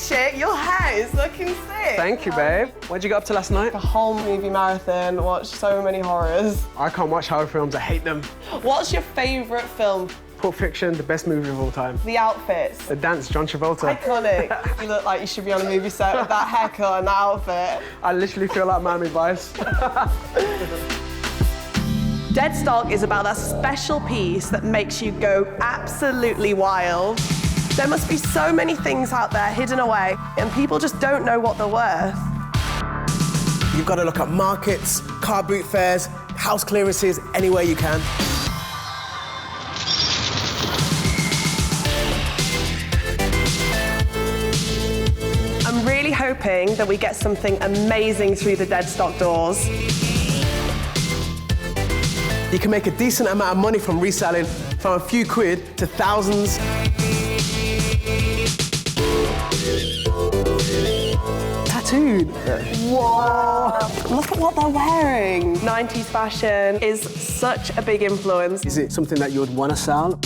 chick, your hair is looking sick. Thank you, babe. What'd you get up to last night? A whole movie marathon, watched so many horrors. I can't watch horror films, I hate them. What's your favourite film? Pulp Fiction, the best movie of all time. The outfits. The dance, John Travolta. Iconic. You look like you should be on a movie set with that haircut and that outfit. I literally feel like Miami Vice. Deadstock is about that special piece that makes you go absolutely wild. There must be so many things out there hidden away, and people just don't know what they're worth. You've got to look at markets, car boot fairs, house clearances, anywhere you can. I'm really hoping that we get something amazing through the Deadstock doors. You can make a decent amount of money from reselling, from a few quid to thousands. Tattooed. Whoa! Look at what they're wearing. 90s fashion is such a big influence. Is it something that you would want to sell?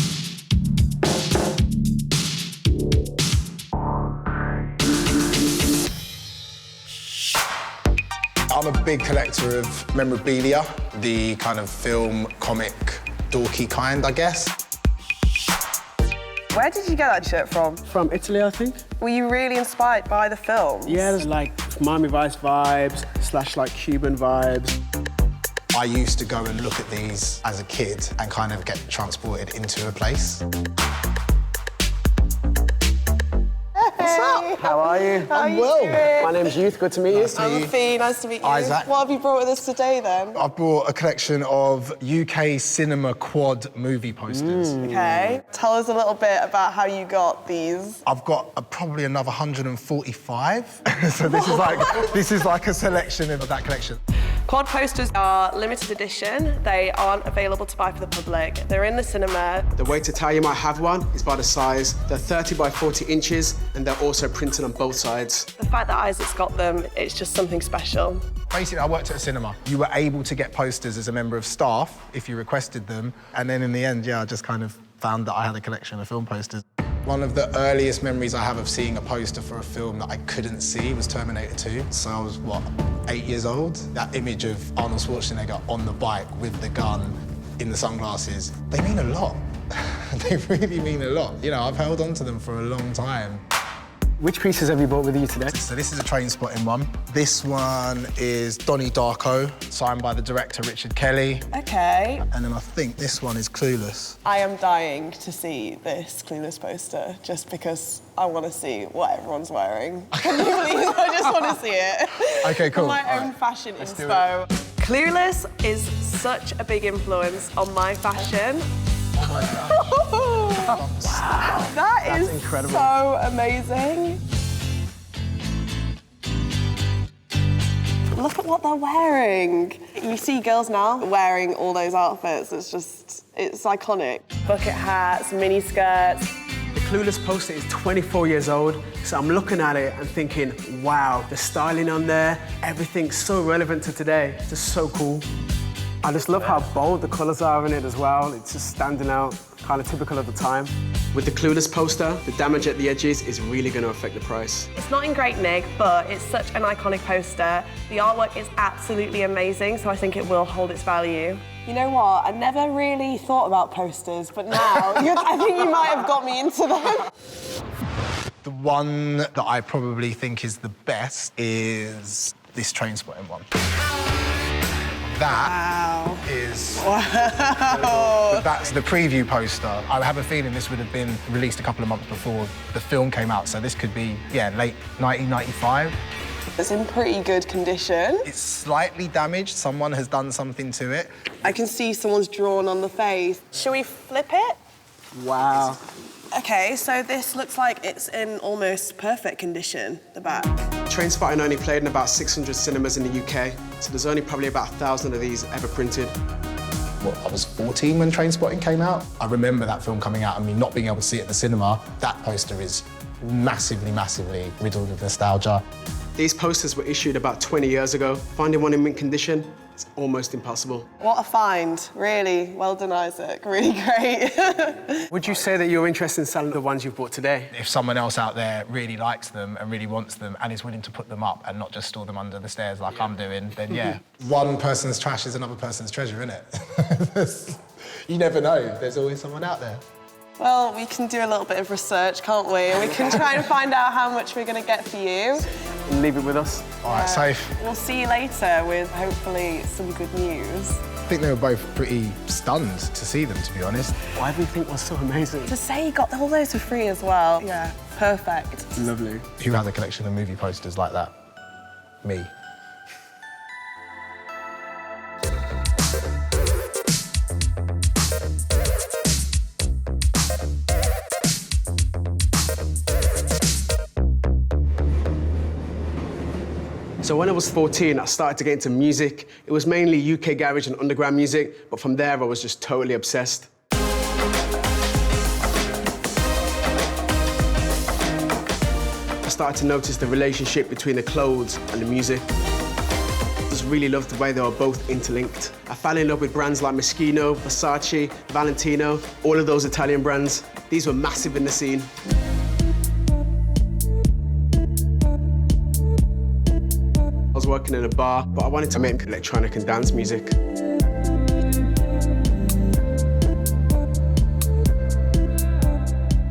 I'm a big collector of memorabilia, the kind of film, comic, dorky kind, I guess. Where did you get that shirt from? From Italy, I think. Were you really inspired by the films? Yeah, there's like Miami Vice vibes, / like Cuban vibes. I used to go and look at these as a kid and kind of get transported into a place. What's up? How are you? I'm well. My name's Youth, good to meet you. I'm Fee, nice to meet you. Isaac. What have you brought with us today, then? I've brought a collection of UK cinema quad movie posters. OK. Tell us a little bit about how you got these. I've got probably another 145. So this is like a selection of that collection. Quad posters are limited edition. They aren't available to buy for the public. They're in the cinema. The way to tell you might have one is by the size. They're 30 by 40 inches, and they're also printed on both sides. The fact that Isaac's got them, it's just something special. Basically, I worked at a cinema. You were able to get posters as a member of staff if you requested them. And then in the end, yeah, I just kind of found that I had a collection of film posters. One of the earliest memories I have of seeing a poster for a film that I couldn't see was Terminator 2. So I was, 8 years old? That image of Arnold Schwarzenegger on the bike with the gun in the sunglasses, they mean a lot. They really mean a lot. You know, I've held on to them for a long time. Which pieces have you brought with you today? So this is a Trainspotting one. This one is Donnie Darko, signed by the director Richard Kelly. OK. And then I think this one is Clueless. I am dying to see this Clueless poster just because I want to see what everyone's wearing. Can you believe I just want to see it? OK, cool. For my own fashion inspo. Clueless is such a big influence on my fashion. Oh my God. Wow. That's incredible. So amazing. Look at what they're wearing. You see girls now wearing all those outfits. It's iconic. Bucket hats, mini skirts. The Clueless poster is 24 years old, so I'm looking at it and thinking, wow, the styling on there, everything's so relevant to today. It's just so cool. I just love how bold the colours are in it as well. It's just standing out, kind of typical of the time. With the Clueless poster, the damage at the edges is really going to affect the price. It's not in great nick, but it's such an iconic poster. The artwork is absolutely amazing, so I think it will hold its value. You know what? I never really thought about posters, but now I think you might have got me into them. The one that I probably think is the best is this Trainspotting one. That is... Wow. That's the preview poster. I have a feeling this would have been released a couple of months before the film came out, so this could be, late 1995. It's in pretty good condition. It's slightly damaged. Someone has done something to it. I can see someone's drawn on the face. Shall we flip it? Wow. OK, so this looks like it's in almost perfect condition, the back. Trainspotting only played in about 600 cinemas in the UK, so there's only probably about 1,000 of these ever printed. I was 14 when Trainspotting came out. I remember that film coming out and me not being able to see it at the cinema. That poster is massively, massively riddled with nostalgia. These posters were issued about 20 years ago. Finding one in mint condition, it's almost impossible. What a find, really. Well done, Isaac. Really great. Would you say that you're interested in selling the ones you've bought today? If someone else out there really likes them and really wants them and is willing to put them up and not just store them under the stairs like I'm doing, then yeah. One person's trash is another person's treasure, isn't it? You never know. There's always someone out there. Well, we can do a little bit of research, can't we? And we can try and find out how much we're going to get for you. Leave it with us. All right, safe. We'll see you later with hopefully some good news. I think they were both pretty stunned to see them, to be honest. Why do you think was so amazing? To say you got all those for free as well. Yeah, perfect. Lovely. Who has a collection of movie posters like that? Me. So when I was 14, I started to get into music. It was mainly UK garage and underground music, but from there I was just totally obsessed. I started to notice the relationship between the clothes and the music. I just really loved the way they were both interlinked. I fell in love with brands like Moschino, Versace, Valentino, all of those Italian brands. These were massive in the scene. I was working in a bar, but I wanted to make electronic and dance music.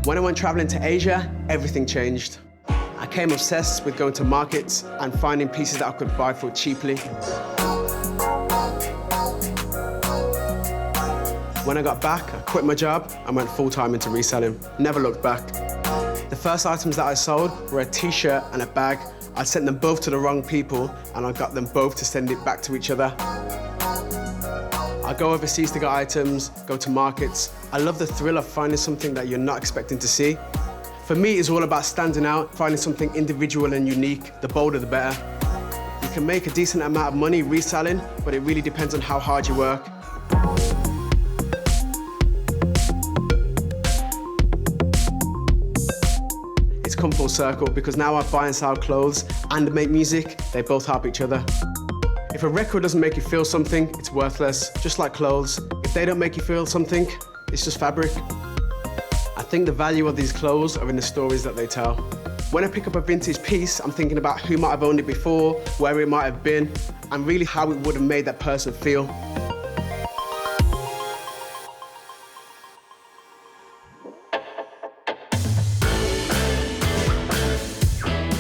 When I went traveling to Asia, everything changed. I became obsessed with going to markets and finding pieces that I could buy for cheaply. When I got back, I quit my job and went full-time into reselling. Never looked back. The first items that I sold were a t-shirt and a bag. I'd sent them both to the wrong people, and I got them both to send it back to each other. I go overseas to get items, go to markets. I love the thrill of finding something that you're not expecting to see. For me, it's all about standing out, finding something individual and unique. The bolder, the better. You can make a decent amount of money reselling, but it really depends on how hard you work. It's come full circle because now I buy and sell clothes and make music. They both help each other. If a record doesn't make you feel something, it's worthless, just like clothes. If they don't make you feel something, it's just fabric. I think the value of these clothes are in the stories that they tell. When I pick up a vintage piece, I'm thinking about who might have owned it before, where it might have been, and really how it would have made that person feel.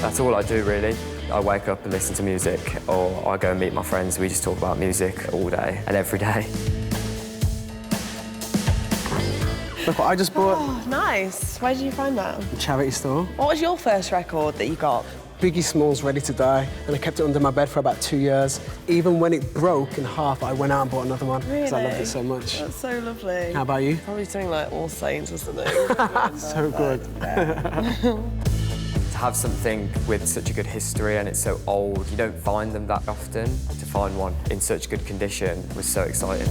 That's all I do, really. I wake up and listen to music, or I go and meet my friends. We just talk about music all day and every day. Look what I just bought. Oh, nice. Where did you find that? A charity store. What was your first record that you got? Biggie Smalls, Ready to Die, and I kept it under my bed for about 2 years. Even when it broke in half, I went out and bought another one because I loved it so much. That's so lovely. How about you? Probably something like All Saints or something. So good. To have something with such a good history and it's so old, you don't find them that often. To find one in such good condition was so exciting.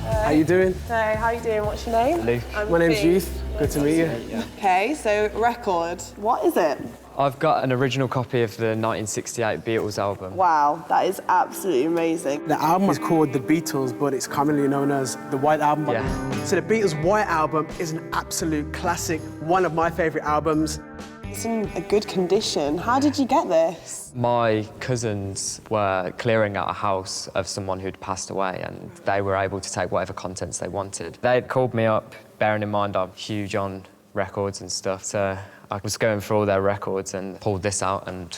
How you doing? Hey, how you doing? What's your name? Luke. My name's Youth. Good to meet you. Okay, so record. What is it? I've got an original copy of the 1968 Beatles album. Wow, that is absolutely amazing. The album is called The Beatles, but it's commonly known as the White Album. Yeah. So the Beatles' White Album is an absolute classic, one of my favourite albums. It's in a good condition. How did you get this? My cousins were clearing out a house of someone who'd passed away, and they were able to take whatever contents they wanted. They'd called me up, bearing in mind I'm huge on records and stuff, so I was going through all their records and pulled this out and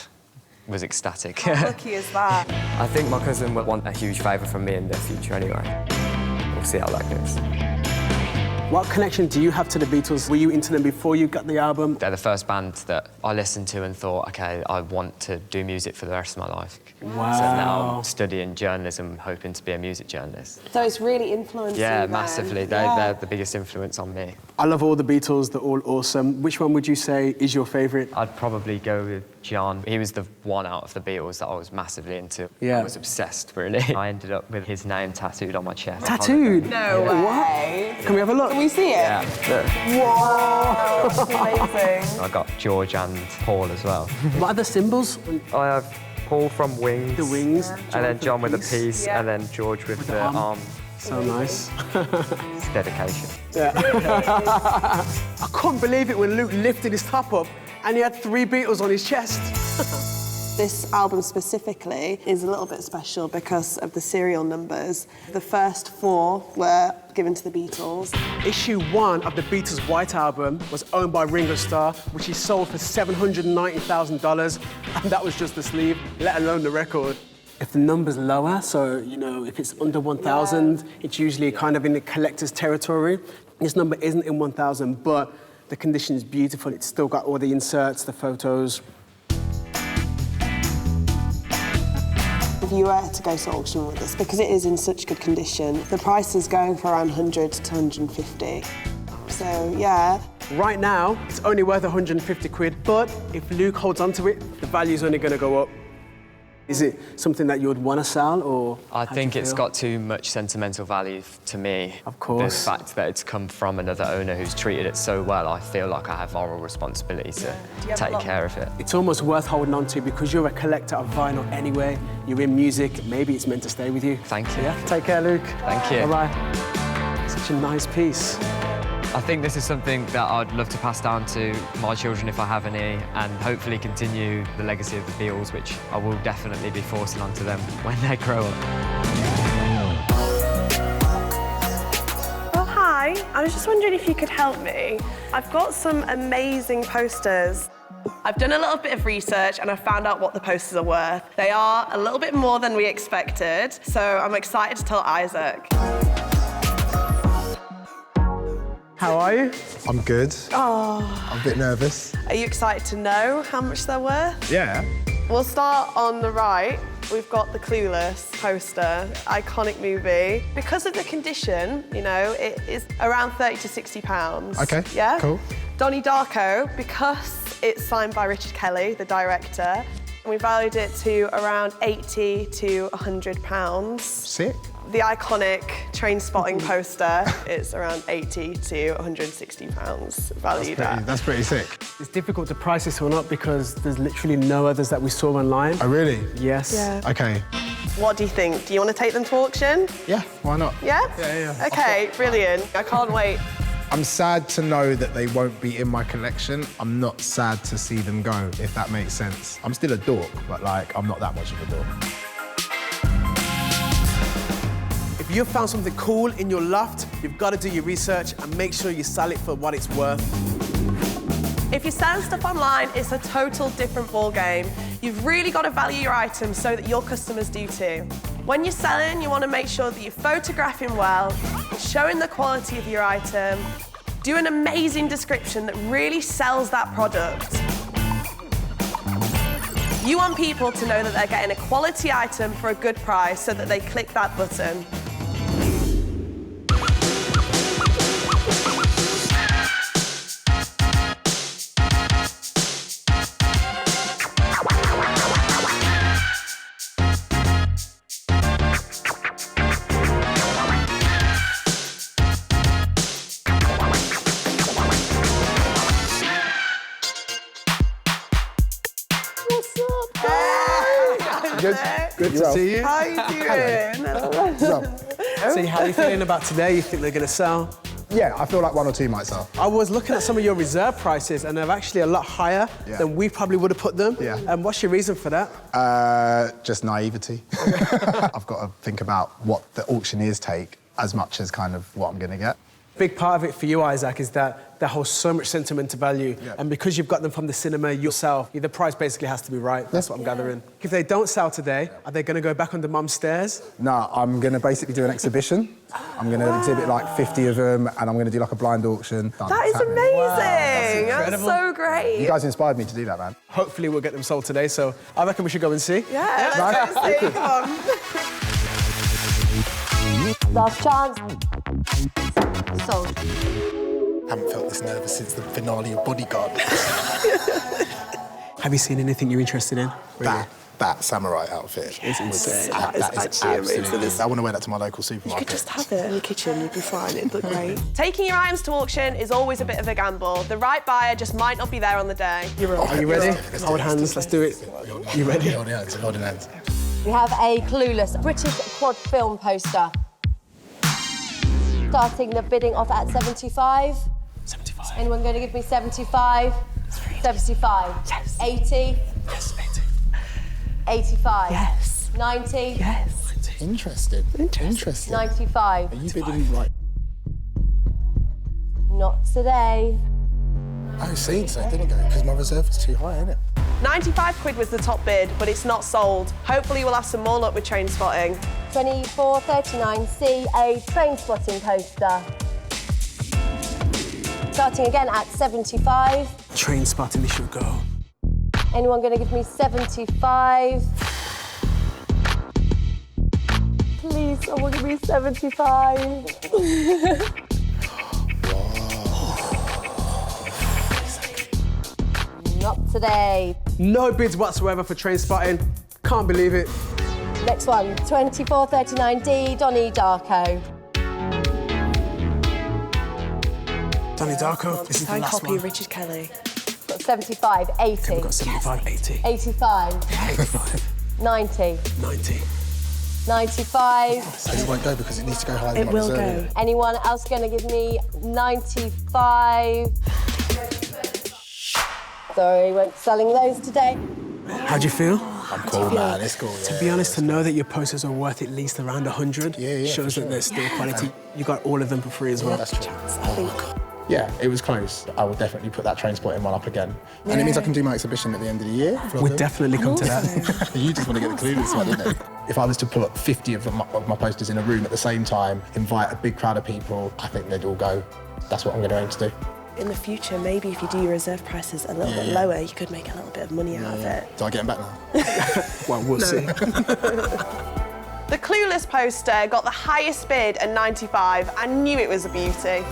was ecstatic. How lucky is that? I think my cousin will want a huge favour from me in the future anyway. We'll see how that goes. What connection do you have to the Beatles? Were you into them before you got the album? They're the first band that I listened to and thought, OK, I want to do music for the rest of my life. Wow. So now I'm studying journalism, hoping to be a music journalist. So it's really influenced you Yeah, then? massively. They're the biggest influence on me. I love all the Beatles, they're all awesome. Which one would you say is your favourite? I'd probably go with John. He was the one out of the Beatles that I was massively into. Yeah. I was obsessed, really. I ended up with his name tattooed on my chest. Tattooed? No way. What? Can we have a look? Can we see it? Yeah. Whoa! That's amazing. I got George and Paul as well. What are the symbols? I have Paul from Wings. The wings. And then John with a piece, Yeah. and then George with the arm. So nice. It's dedication. I couldn't believe it when Luke lifted his top up and he had 3 Beatles on his chest. This album specifically is a little bit special because of the serial numbers. The first 4 were given to the Beatles. Issue 1 of the Beatles' White Album was owned by Ringo Starr, which he sold for $790,000, and that was just the sleeve, let alone the record. If the number's lower, so, you know, if it's under 1,000, it's usually kind of in the collector's territory. This number isn't in 1,000, but the condition is beautiful. It's still got all the inserts, the photos. If you were to go to auction with this, because it is in such good condition, the price is going for around 100 to 150. So, yeah. Right now, it's only worth 150 quid, but if Luke holds onto it, the value's only gonna go up. Is it something that you would want to sell, or? I think it's got too much sentimental value to me. Of course. The fact that it's come from another owner who's treated it so well, I feel like I have moral responsibility to take care of it. It's almost worth holding on to because you're a collector of vinyl anyway. You're in music, maybe it's meant to stay with you. Thank you. Yeah, take care, Luke. Thank you. Bye-bye. Such a nice piece. I think this is something that I'd love to pass down to my children if I have any, and hopefully continue the legacy of the Beatles, which I will definitely be forcing onto them when they grow up. Oh, hi. I was just wondering if you could help me. I've got some amazing posters. I've done a little bit of research and I found out what the posters are worth. They are a little bit more than we expected, so I'm excited to tell Isaac. How are you? I'm good. Oh. I'm a bit nervous. Are you excited to know how much they're worth? Yeah. We'll start on the right. We've got the Clueless poster, iconic movie. Because of the condition, you know, it is around 30 to 60 pounds. Okay, yeah? cool. Donnie Darko, because it's signed by Richard Kelly, the director, we valued it to around 80 to 100 pounds. Sick. The iconic train spotting poster is around 80 to 160 pounds valued at. That's pretty sick. It's difficult to price this one up because there's literally no others that we saw online. Oh, really? Yes. Yeah. Okay. What do you think? Do you want to take them to auction? Yeah, why not? Yeah? Yeah. Okay, brilliant. I can't wait. I'm sad to know that they won't be in my collection. I'm not sad to see them go, if that makes sense. I'm still a dork, but like, I'm not that much of a dork. If you've found something cool in your loft, you've got to do your research and make sure you sell it for what it's worth. If you're selling stuff online, it's a total different ballgame. You've really got to value your items so that your customers do too. When you're selling, you want to make sure that you're photographing well, showing the quality of your item, do an amazing description that really sells that product. You want people to know that they're getting a quality item for a good price so that they click that button. Good to see you. How are you doing? So how are you feeling about today? You think they're going to sell? Yeah, I feel like 1 or 2 might sell. I was looking at some of your reserve prices and they're actually a lot higher than we probably would have put them. Yeah. And what's your reason for that? Just naivety. I've got to think about what the auctioneers take as much as kind of what I'm going to get. Big part of it for you, Isaac, is that they hold so much sentimental value. Yeah. And because you've got them from the cinema yourself, the price basically has to be right. That's what I'm gathering. If they don't sell today, are they going to go back under Mum's stairs? No, I'm going to basically do an exhibition. I'm going to exhibit like 50 of them and I'm going to do like a blind auction. That is amazing. That's so great. You guys inspired me to do that, man. Hopefully We'll get them sold today, so I reckon we should go and see. Yeah, let's go see. Come on. Last chance. Sold. Haven't felt this nervous since the finale of Bodyguard. Have you seen anything you're interested in? That that samurai outfit. It's insane. That is actually amazing. I want to wear that to my local You supermarket. could just have it in the kitchen, you'd be fine, it'd look great. Taking your items to auction is always a bit of a gamble. The right buyer just might not be there on the day. Are you ready? Hold hands, let's do it. You ready? Holding hands. We have a clueless British quad film poster. Starting the bidding off at 75. 75. Anyone going to give me 75? 75. Yes. 80. Yes, 80. 85. Yes. 90. Yes. Interesting. 95. Are you bidding like? Not today. Oh, see, so it didn't go because my reserve was too high, isn't it? 95 quid was the top bid, but it's not sold. Hopefully we'll have some more luck with train spotting. 2439C, a train spotting poster. Starting again at 75. Train spotting, this should go. Anyone going to give me 75? Please, someone give me 75. Not today. No bids whatsoever for train spotting. Can't believe it. Next one, 2439D, Donnie Darko. Donnie Darko, this is the Signed last copy one. of Richard Kelly. Got 75, 80. We've got 75, 80, 85, 85, 90, 90. 95. So it won't go because it needs to go higher than It my will reserve. go. Anyone else going to give me 95? Sorry, weren't selling those today. How'd you feel? I'm cool, man. It's cool. To be honest, to know that your posters are worth at least around 100 Yeah, shows for that sure. there's still quality. You got all of them for free as well. That's true. I think. Yeah, it was close. I will definitely put that train spotting one up again. And it means I can do my exhibition at the end of the year. We'd definitely come to that. You just want to get the clueless one, didn't you? If I was to put 50 of my posters in a room at the same time, invite a big crowd of people, I think they'd all go. That's what I'm going to aim to do. In the future, maybe if you do your reserve prices a little bit lower, you could make a little bit of money out of it. Do I get them back now? Well, we'll see. The Clueless poster got the highest bid at 95. I knew it was a beauty.